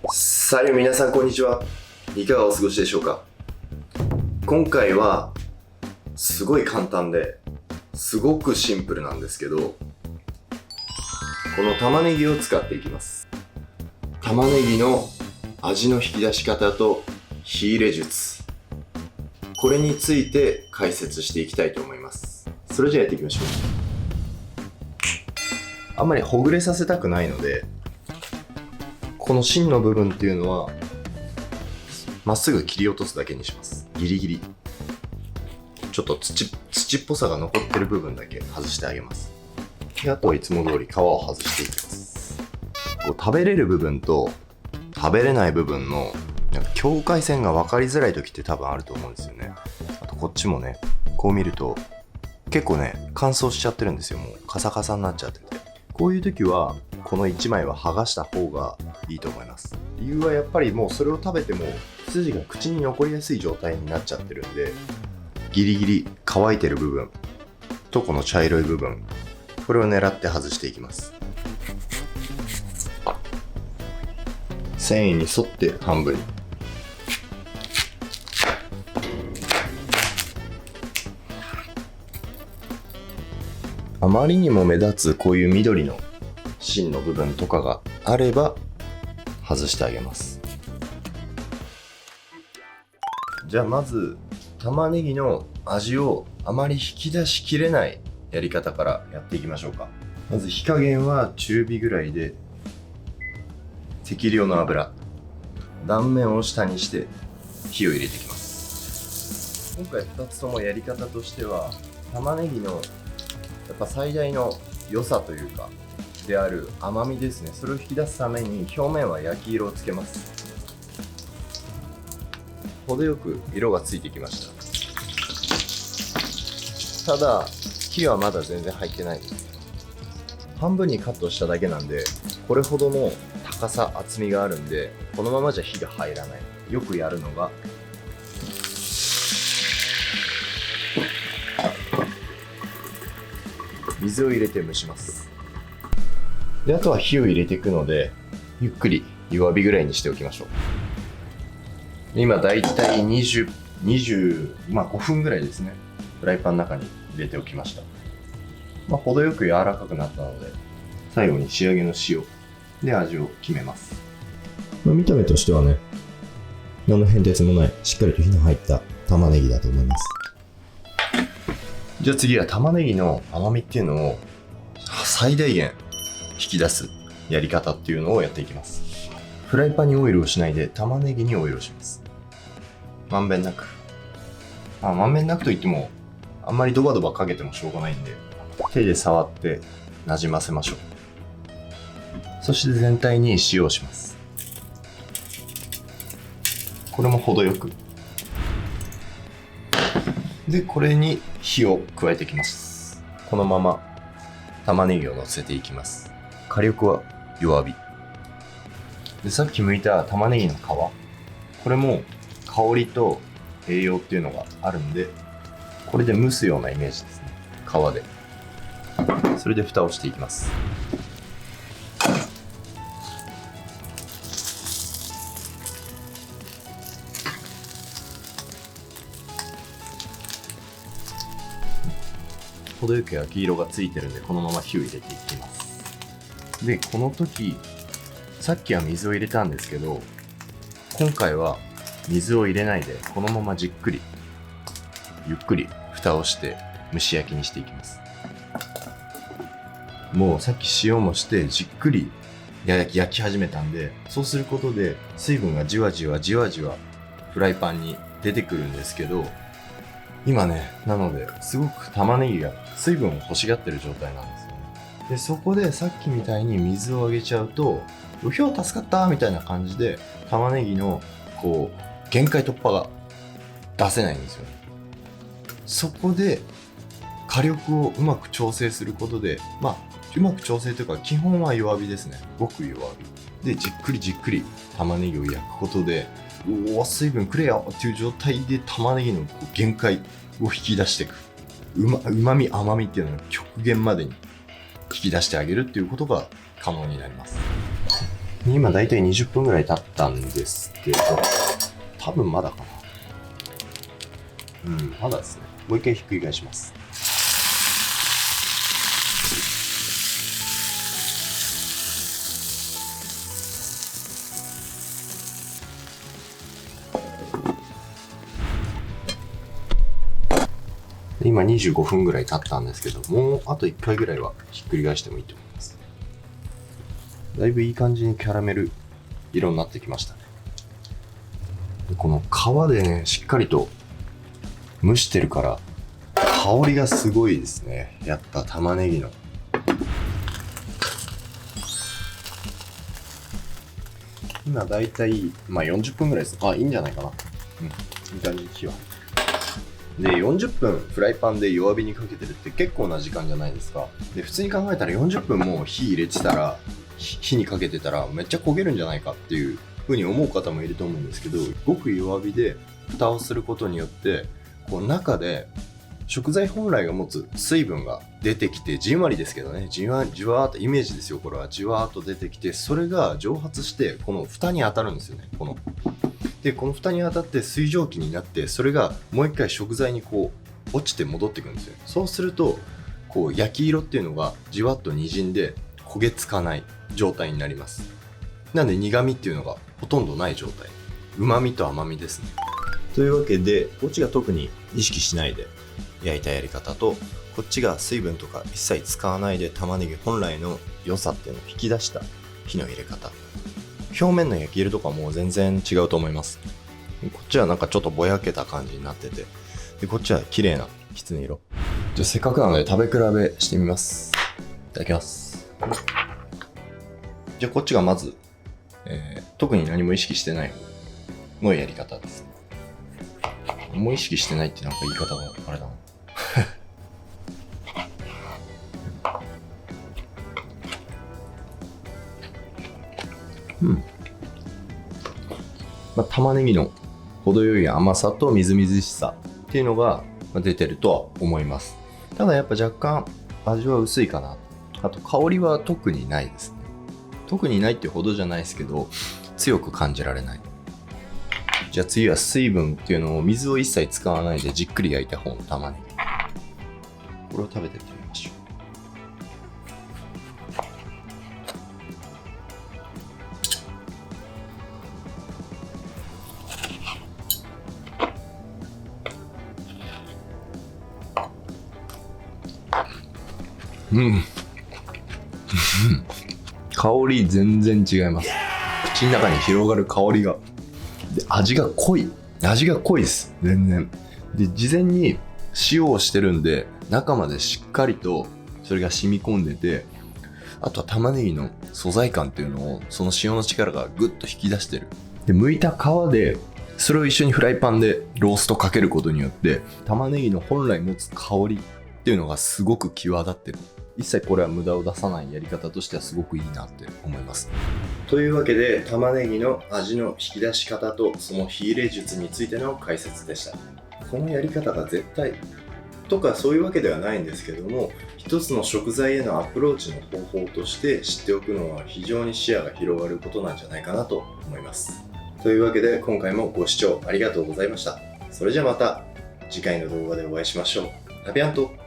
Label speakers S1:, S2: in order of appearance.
S1: さあ皆さんこんにちは。いかがお過ごしでしょうか。今回はすごい簡単ですごくシンプルなんですけど、この玉ねぎを使っていきます。玉ねぎの味の引き出し方と火入れ術、これについて解説していきたいと思います。それじゃあやっていきましょう。あんまりほぐれさせたくないので、この芯の部分っていうのはまっすぐ切り落とすだけにします。ギリギリちょっと土っぽさが残ってる部分だけ外してあげます。であとはいつも通り皮を外していきます。こう食べれる部分と食べれない部分の境界線が分かりづらい時って多分あると思うんですよね。あとこっちもね、こう見ると結構ね乾燥しちゃってるんですよ。もうカサカサになっちゃってて、こういう時はこの1枚は剥がした方がいいと思います。理由はやっぱりもうそれを食べても筋が口に残りやすい状態になっちゃってるんで、ギリギリ乾いてる部分とこの茶色い部分、これを狙って外していきます。繊維に沿って半分に。あまりにも目立つこういう緑の芯の部分とかがあれば外してあげます。じゃあまず玉ねぎの味をあまり引き出しきれないやり方からやっていきましょうか。まず火加減は中火ぐらいで、適量の油、断面を下にして火を入れていきます。今回2つともやり方としては、玉ねぎのやっぱ最大の良さというかである甘みですね、それを引き出すために表面は焼き色をつけます。程よく色がついてきました。ただ火はまだ全然入ってないです。半分にカットしただけなんで、これほどの高さ厚みがあるんで、このままじゃ火が入らない。よくやるのが水を入れて蒸します。であとは火を入れていくので、ゆっくり弱火ぐらいにしておきましょう。今だいたい5分ぐらいですね、フライパンの中に入れておきました。程よく柔らかくなったので、最後に仕上げの塩で味を決めます。
S2: 見た目としてはね、何の変哲もないしっかりと火の入った玉ねぎだと思います。
S1: じゃあ次は玉ねぎの甘みっていうのを最大限引き出すやり方っていうのをやっていきます。フライパンにオイルをしないで玉ねぎにオイルをします。まんべんなく、まんべんなくといってもあんまりドバドバかけてもしょうがないんで、手で触ってなじませましょう。そして全体に塩をします。これも程よくで、これに火を加えていきます。このまま玉ねぎを乗せていきます。火力は弱火で、さっき剥いた玉ねぎの皮、これも香りと栄養っていうのがあるんで、これで蒸すようなイメージですね。皮で。それで蓋をしていきます。程よく焼き色がついてるんで、このまま火を入れていきます。でこの時さっきは水を入れたんですけど、今回は水を入れないでこのままじっくりゆっくり蓋をして蒸し焼きにしていきます。もうさっき塩もしてじっくり焼き始めたんで、そうすることで水分がじわじわフライパンに出てくるんですけど、今ね、なのですごく玉ねぎが水分を欲しがってる状態なんですよね。でそこでさっきみたいに水をあげちゃうと、うひょー助かったみたいな感じで玉ねぎのこう限界突破が出せないんですよね。そこで火力をうまく調整することで、うまく調整というか基本は弱火ですね。ごく弱火でじっくり玉ねぎを焼くことで、水分くれよっていう状態で玉ねぎの限界を引き出していく、うまみ甘みっていうのを極限までに引き出してあげるっていうことが可能になります。今だいたい20分ぐらい経ったんですけど、多分まだかな。まだですね。もう一回ひっくり返します。今25分ぐらい経ったんですけど、もうあと1回ぐらいはひっくり返してもいいと思います。だいぶいい感じにキャラメル色になってきましたね。でこの皮でね、しっかりと蒸してるから香りがすごいですね。やっぱ玉ねぎの。今だいたい40分ぐらいです。いいんじゃないかな。いい感じに火は。で、40分フライパンで弱火にかけてるって結構な時間じゃないですか。で、普通に考えたら40分も火入れてたら、火にかけてたらめっちゃ焦げるんじゃないかっていう風に思う方もいると思うんですけど、ごく弱火で蓋をすることによって、こう中で食材本来が持つ水分が出てきて、じんわりですけどね、じわーっとイメージですよ、これは。じわーっと出てきて、それが蒸発して、この蓋に当たるんですよね、で、この蓋に当たって水蒸気になって、それがもう一回食材にこう落ちて戻ってくるんですよ。そうするとこう焼き色っていうのがじわっとにじんで焦げつかない状態になります。なんで苦味っていうのがほとんどない状態、旨味と甘みですね。というわけで、こっちが特に意識しないで焼いたやり方と、こっちが水分とか一切使わないで玉ねぎ本来の良さっていうのを引き出した火の入れ方、表面の焼き色とかも全然違うと思います。こっちはなんかちょっとぼやけた感じになってて、でこっちは綺麗なきつね色。じゃあせっかくなので食べ比べしてみます。いただきます。じゃあこっちがまず、特に何も意識してないのやり方です。もう意識してないってなんか言い方があれだな。玉ねぎの程よい甘さとみずみずしさっていうのが出てるとは思います。ただやっぱ若干味は薄いかな。あと香りは特にないですね。特にないってほどじゃないですけど、強く感じられない。じゃあ次は水分っていうのを水を一切使わないでじっくり焼いた方の玉ねぎ。これを食べてってみましょう。香り全然違います。口の中に広がる香りが。で、味が濃いです。全然。で、事前に塩をしてるんで、中までしっかりとそれが染み込んでて、あとは玉ねぎの素材感っていうのをその塩の力がぐっと引き出してる。で、剥いた皮でそれを一緒にフライパンでローストかけることによって、玉ねぎの本来持つ香りっていうのがすごく際立ってる。一切これは無駄を出さないやり方としてはすごくいいなって思います。というわけで、玉ねぎの味の引き出し方とその火入れ術についての解説でした。このやり方が絶対とかそういうわけではないんですけども、一つの食材へのアプローチの方法として知っておくのは非常に視野が広がることなんじゃないかなと思います。というわけで今回もご視聴ありがとうございました。それじゃあまた次回の動画でお会いしましょう。ラビアント。